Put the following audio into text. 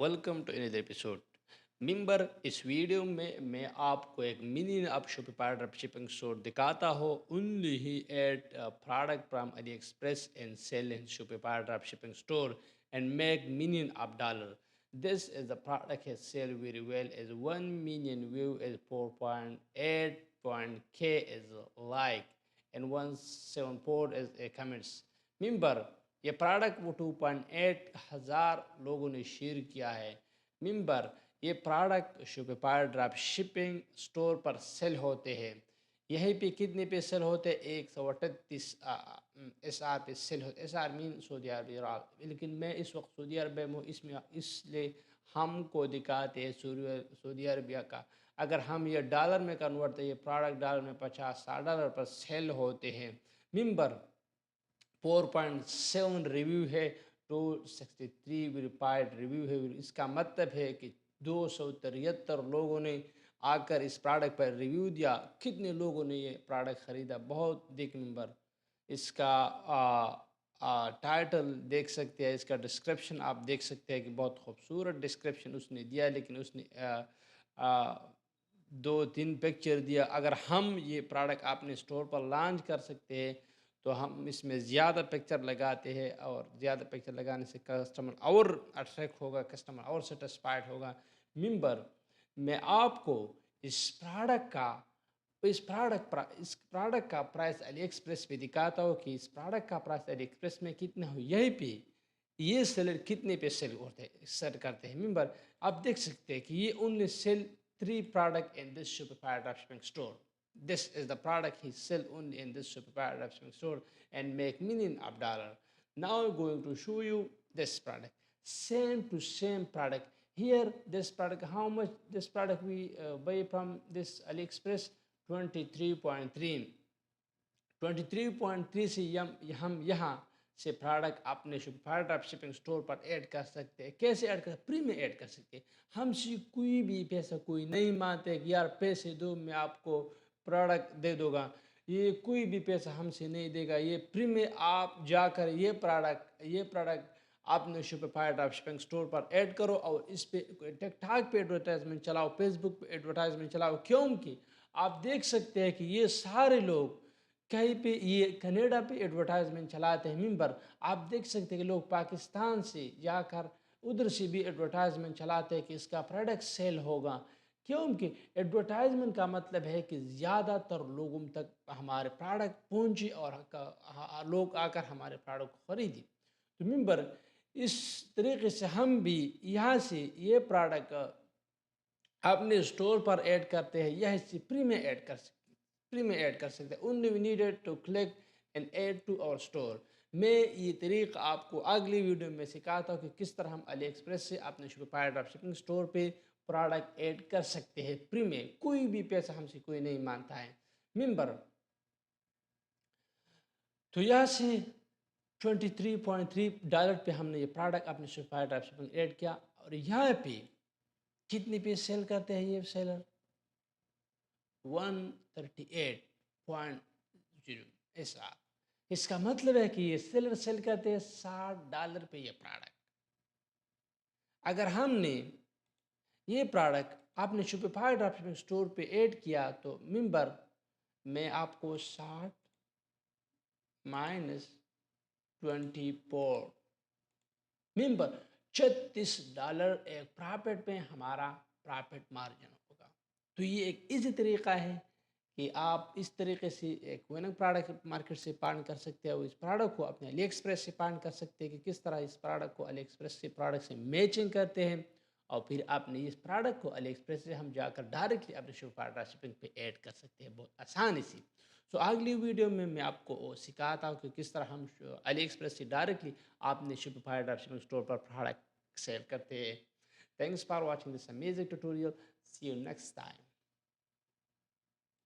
Welcome to another episode. मिंबर इस video में मैं आपको एक mini up Shopify dropshipping store दिखाता हूँ। ओनली ही eight product from Aliexpress and sell in Shopify dropshipping store and make million of dollar. This is the product has sell very well as 1 million view is 4.8 k is like and 174 is a comments. मिंबर ये product वो 2.8 हज़ार लोगों ने share किया है। मिंबर ये product Shopify drop shipping store पर cell होते हैं। यहीं पे कितने पे सेल होते हैं? 138 एस आर पे सेल होते। S R mean Saudi Arabia, लेकिन मैं इस वक्त सऊदी अरबिया में हूँ, इसमें इसलिए हमको दिखाते हैं सऊदी अरबिया का। अगर हम ये डॉलर में कन्वर्ट ये प्रोडक्ट डॉलर में $50-60 पर सेल होते हैं। मिंबर 4.7 रिव्यू है, 263 वेरीफाइड रिव्यू है। इसका मतलब है कि 273 लोगों ने आकर इस प्रोडक्ट पर रिव्यू दिया। कितने लोगों ने ये प्रोडक्ट ख़रीदा? बहुत। देख नंबर इसका टाइटल देख सकते हैं, इसका डिस्क्रिप्शन आप देख सकते हैं कि बहुत खूबसूरत डिस्क्रिप्शन उसने दिया, लेकिन उसने 2-3 पिक्चर दिया। अगर हम ये प्रोडक्ट अपने स्टोर पर लॉन्च कर सकते हैं तो हम इसमें ज़्यादा पिक्चर लगाते हैं, और ज़्यादा पिक्चर लगाने से कस्टमर और अट्रैक्ट होगा, कस्टमर और सेटिस्फाइड होगा। मिंबर मैं आपको इस प्रोडक्ट का प्राइस अली एक्सप्रेस पे दिखाता हूँ कि इस प्रोडक्ट का प्राइस अली एक्सप्रेस में कितना हो। यहीं पे ये सेलर कितने पे सेल करते हैं। मिंबर आप देख सकते हैं कि ये only cell 3 product in this Shopify dropshipping store. This is the product he sell only in this Shopify dropshipping store and make million of dollar. Now I'm going to show you this product. Same to same product. Here this product, how much this product we buy from this AliExpress? 23.3 से हम यहाँ से product अपने Shopify dropshipping store पर add कर सकते हैं। कैसे ऐड कर? फ्री में ऐड कर सकते हैं। हमसे कोई भी पैसा कोई नहीं मांगते कि यार पैसे दो मैं आपको प्रोडक्ट दे दूँगा। ये कोई भी पैसा हमसे नहीं देगा। ये फ्री में आप जाकर ये प्रोडक्ट आपने शॉपिफाई ड्रॉपशिपिंग स्टोर पर ऐड करो और इस पे टिकटॉक पे एडवर्टाइजमेंट चलाओ, फेसबुक पे एडवर्टाइजमेंट चलाओ। क्योंकि आप देख सकते हैं कि ये सारे लोग कहीं पे ये कनाडा पे एडवर्टाइजमेंट चलाते हैं। मिंबर आप देख सकते हैं कि लोग पाकिस्तान से जाकर उधर से भी एडवर्टाइजमेंट चलाते हैं कि इसका प्रोडक्ट सेल होगा। क्योंकि एडवर्टाइजमेंट का मतलब है कि ज़्यादातर लोगों तक हमारे प्रोडक्ट पहुंचे और लोग आकर हमारे प्रोडक्ट को खरीदें। तो मिंबर इस तरीके से हम भी यहाँ से ये प्रोडक्ट अपने स्टोर पर ऐड करते हैं, यह फ्री में ऐड कर सकते हैं। Only we needed to click and add to our store. मैं ये तरीका आपको अगली वीडियो में सिखाता हूँ कि किस तरह हम अली एक्सप्रेस से अपने शॉपिफाई ड्रॉपशिपिंग स्टोर पे प्रोडक्ट ऐड कर सकते हैं फ्री में। कोई भी पैसा हमसे कोई नहीं मांगता है। मिंबर तो यहाँ से $23.3 पे हमने ये प्रोडक्ट अपने शॉपिफाई ड्रॉपशिपिंग ऐड किया, और यहाँ पे कितने पे सेल करते हैं ये सेलर? 138.0 ऐसा। इसका मतलब है कि ये सेलर सेल करते हैं $60 पे ये प्रोडक्ट। अगर हमने ये प्रोडक्ट आपने शॉपिफाई ड्रॉपशिपिंग स्टोर पे ऐड किया तो मिंबर मैं आपको 60 माइनस 24 मिंबर $36 एक प्रॉफिट पे हमारा प्रॉफिट मार्जिन होगा। तो ये एक इजी तरीका है कि आप इस तरीके से एक विनिंग प्रोडक्ट मार्केट से पार्न कर सकते हो। इस प्रोडक्ट को अपने अली एक्सप्रेस से पार्न कर सकते हैं कि किस तरह इस प्रोडक्ट को अली एक्सप्रेस से प्रोडक्ट से मैचिंग करते हैं, और फिर आपने इस प्रोडक्ट को अली एक्सप्रेस से हम जाकर डायरेक्टली अपने शॉपिफाई ड्रॉपशिपिंग पे ऐड कर सकते हैं बहुत आसानी से। सो अगली वीडियो में मैं आपको सिखाता हूँ कि किस तरह हम अली एक्सप्रेस से डायरेक्टली आपने शॉपिफाई ड्रॉपशिपिंग स्टोर पर प्रोडक्ट सेल करते हैं। Thanks for watching this amazing tutorial. See you next time.